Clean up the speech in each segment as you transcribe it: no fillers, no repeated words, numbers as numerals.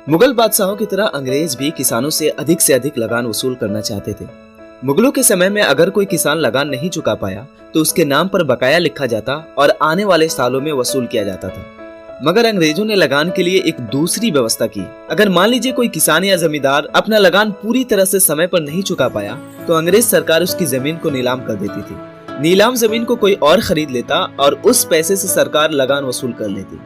मुगल बादशाहों की तरह अंग्रेज भी किसानों से अधिक लगान वसूल करना चाहते थे। मुगलों के समय में अगर कोई किसान लगान नहीं चुका पाया तो उसके नाम पर बकाया लिखा जाता और आने वाले सालों में वसूल किया जाता था। मगर अंग्रेजों ने लगान के लिए एक दूसरी व्यवस्था की। अगर मान लीजिए कोई किसान या जमींदार अपना लगान पूरी तरह से समय पर नहीं चुका पाया तो अंग्रेज सरकार उसकी जमीन को नीलाम कर देती थी। नीलाम जमीन को कोई और खरीद लेता और उस पैसे से सरकार लगान वसूल कर लेती।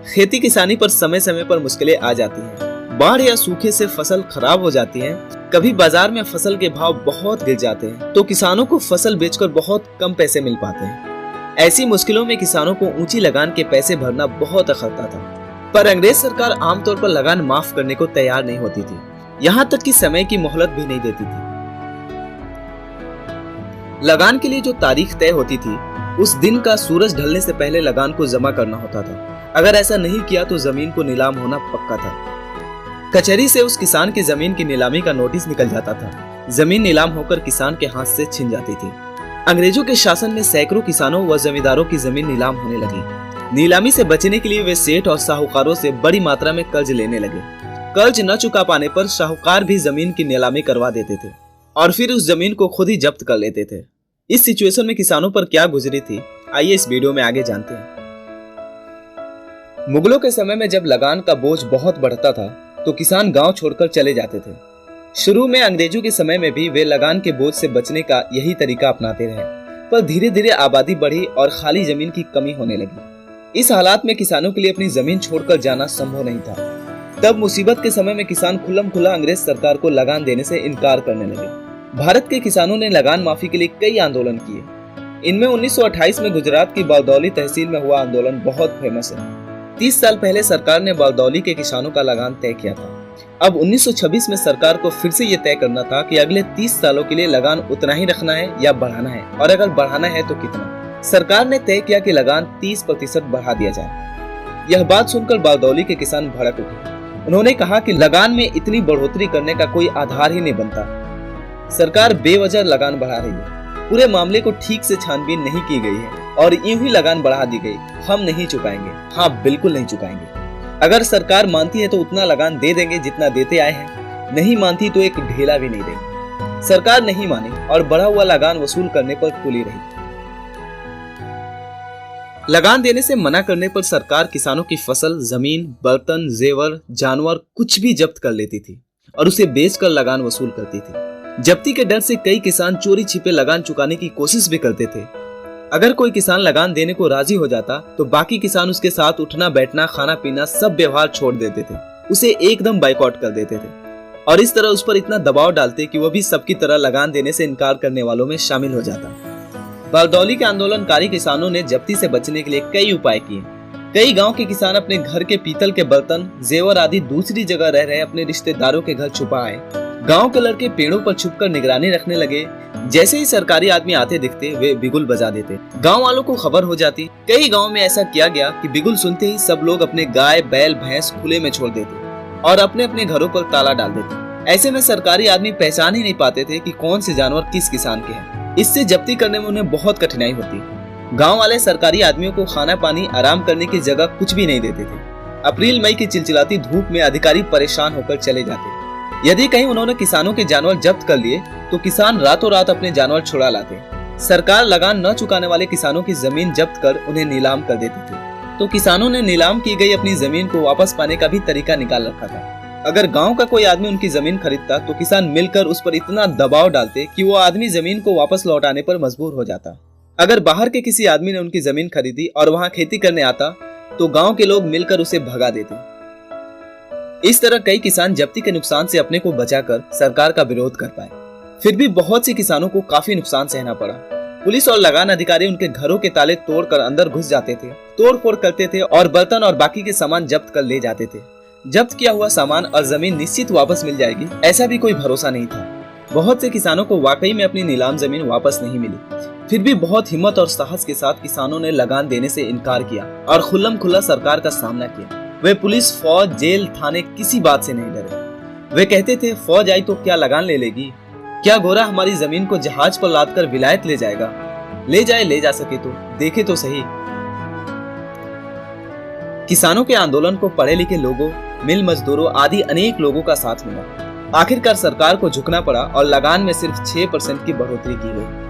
खेती किसानी पर समय समय पर मुश्किलें आ जाती हैं। बाढ़ या सूखे से फसल खराब हो जाती है। कभी बाजार में फसल के भाव बहुत गिर जाते हैं तो किसानों को फसल बेचकर बहुत कम पैसे मिल पाते हैं। ऐसी मुश्किलों में किसानों को ऊंची लगान के पैसे भरना बहुत अखरता था। पर अंग्रेज सरकार आमतौर पर लगान माफ करने को तैयार नहीं होती थी, यहाँ तक कि समय की मोहलत भी नहीं देती थी। लगान के लिए जो तारीख तय होती थी उस दिन का सूरज ढलने से पहले लगान को जमा करना होता था। अगर ऐसा नहीं किया तो जमीन को नीलाम होना पक्का था। कचहरी से उस किसान की जमीन की नीलामी का नोटिस निकल जाता था। जमीन नीलाम होकर किसान के हाथ से छिन जाती थी। अंग्रेजों के शासन में सैकड़ों किसानों व जमींदारों की जमीन नीलाम होने लगी। नीलामी से बचने के लिए वे सेठ और साहूकारों से बड़ी मात्रा में कर्ज लेने लगे। कर्ज न चुका पाने पर साहूकार भी जमीन की नीलामी करवा देते थे और फिर उस जमीन को खुद ही जब्त कर लेते थे। इस सिचुएशन में किसानों पर क्या गुजरी थी, आइए इस वीडियो में आगे जानते हैं। मुगलों के समय में जब लगान का बोझ बहुत बढ़ता था तो किसान गांव छोड़कर चले जाते थे। शुरू में अंग्रेजों के समय में भी वे लगान के बोझ से बचने का यही तरीका अपनाते रहे, पर धीरे धीरे आबादी बढ़ी और खाली जमीन की कमी होने लगी। इस हालात में किसानों के लिए अपनी जमीन छोड़कर जाना संभव नहीं था। तब मुसीबत के समय में किसान खुल्लम खुला अंग्रेज सरकार को लगान देने से इनकार करने लगे। भारत के किसानों ने लगान माफी के लिए कई आंदोलन किए। इनमें 1928 में गुजरात की बारदौली तहसील में हुआ आंदोलन बहुत फेमस है। 30 साल पहले सरकार ने बारदौली के किसानों का लगान तय किया था। अब 1926 में सरकार को फिर से ये तय करना था कि अगले 30 सालों के लिए लगान उतना ही रखना है या बढ़ाना है, और अगर बढ़ाना है तो कितना। सरकार ने तय किया कि लगान 30% बढ़ा दिया जाए। यह बात सुनकर बारदौली के किसान भड़क उठे। उन्होंने कहा कि लगान में इतनी बढ़ोतरी करने का कोई आधार ही नहीं बनता। सरकार बेवजह लगान बढ़ा रही है। पूरे मामले को ठीक से छानबीन नहीं की गई है और यूं ही लगान बढ़ा दी गई। हम नहीं चुकाएंगे, हाँ बिल्कुल नहीं चुकाएंगे। अगर सरकार मानती है तो उतना लगान दे देंगे जितना देते आए हैं, नहीं मानती तो एक ढेला भी नहीं देंगे। सरकार नहीं मानी और बढ़ा हुआ लगान वसूल करने पर तुली रही। लगान देने से मना करने पर सरकार किसानों की फसल, जमीन, बर्तन, जेवर, जानवर कुछ भी जब्त कर लेती थी और उसे बेचकर लगान वसूल करती थी। जब्ती के डर से कई किसान चोरी छिपे लगान चुकाने की कोशिश भी करते थे। अगर कोई किसान लगान देने को राजी हो जाता तो बाकी किसान उसके साथ उठना बैठना, खाना पीना सब व्यवहार छोड़ देते थे, उसे एकदम बाइकआउट कर देते थे और इस तरह उस पर इतना दबाव डालते कि वह भी सबकी तरह लगान देने से इनकार करने वालों में शामिल हो जाता। बारदौली के आंदोलनकारी किसानों ने जब्ती से बचने के लिए कई उपाय किए। कई गांव के किसान अपने घर के पीतल के बर्तन, जेवर आदि दूसरी जगह रह रहे अपने रिश्तेदारों के घर छुपाए। गांव के लड़के पेड़ों पर छुपकर निगरानी रखने लगे। जैसे ही सरकारी आदमी आते दिखते वे बिगुल बजा देते। गांव वालों को खबर हो जाती। कई गांव में ऐसा किया गया कि बिगुल सुनते ही सब लोग अपने गाय, बैल, भैंस खुले में छोड़ देते और अपने अपने घरों पर ताला डाल देते। ऐसे में सरकारी आदमी पहचान ही नहीं पाते थे कि कौन से जानवर किस किसान के हैं। इससे जब्ती करने में उन्हें बहुत कठिनाई होती। गाँव वाले सरकारी आदमियों को खाना पानी, आराम करने की जगह कुछ भी नहीं देते थे। अप्रैल मई की चिलचिलाती धूप में अधिकारी परेशान होकर चले जाते। यदि कहीं उन्होंने किसानों के जानवर जब्त कर लिए तो किसान रातों रात अपने जानवर छुड़ा लाते। सरकार लगान न चुकाने वाले किसानों की जमीन जब्त कर उन्हें नीलाम कर देती थी, तो किसानों ने नीलाम की गई अपनी जमीन को वापस पाने का भी तरीका निकाल रखा था। अगर गांव का कोई आदमी उनकी जमीन खरीदता तो किसान मिलकर उस पर इतना दबाव डालते कि वो आदमी जमीन को वापस लौटाने पर मजबूर हो जाता। अगर बाहर के किसी आदमी ने उनकी जमीन खरीदी और वहाँ खेती करने आता तो गाँव के लोग मिलकर उसे भगा देते। इस तरह कई किसान जब्ती के नुकसान से अपने को बचाकर सरकार का विरोध कर पाए। फिर भी बहुत से किसानों को काफी नुकसान सहना पड़ा। पुलिस और लगान अधिकारी उनके घरों के ताले तोड़कर अंदर घुस जाते थे, तोड़फोड़ करते थे और बर्तन और बाकी के सामान जब्त कर ले जाते थे। जब्त किया हुआ सामान और जमीन निश्चित वापस मिल जाएगी, ऐसा भी कोई भरोसा नहीं था। बहुत से किसानों को वाकई में अपनी नीलाम जमीन वापस नहीं मिली। फिर भी बहुत हिम्मत और साहस के साथ किसानों ने लगान देने से इनकार किया और खुल्लम खुल्ला सरकार का सामना किया। वे पुलिस, फौज, जेल, थाने किसी बात से नहीं डरे। वे कहते थे फौज आई तो क्या लगान ले लेगी, क्या गोरा हमारी जमीन को जहाज पर लादकर विलायत ले जाएगा, ले जाए ले जा सके तो देखे तो सही। किसानों के आंदोलन को पढ़े लिखे लोगों, मिल मजदूरों आदि अनेक लोगों का साथ मिला। आखिरकार सरकार को झुकना पड़ा और लगान में सिर्फ 6% की बढ़ोतरी की गई।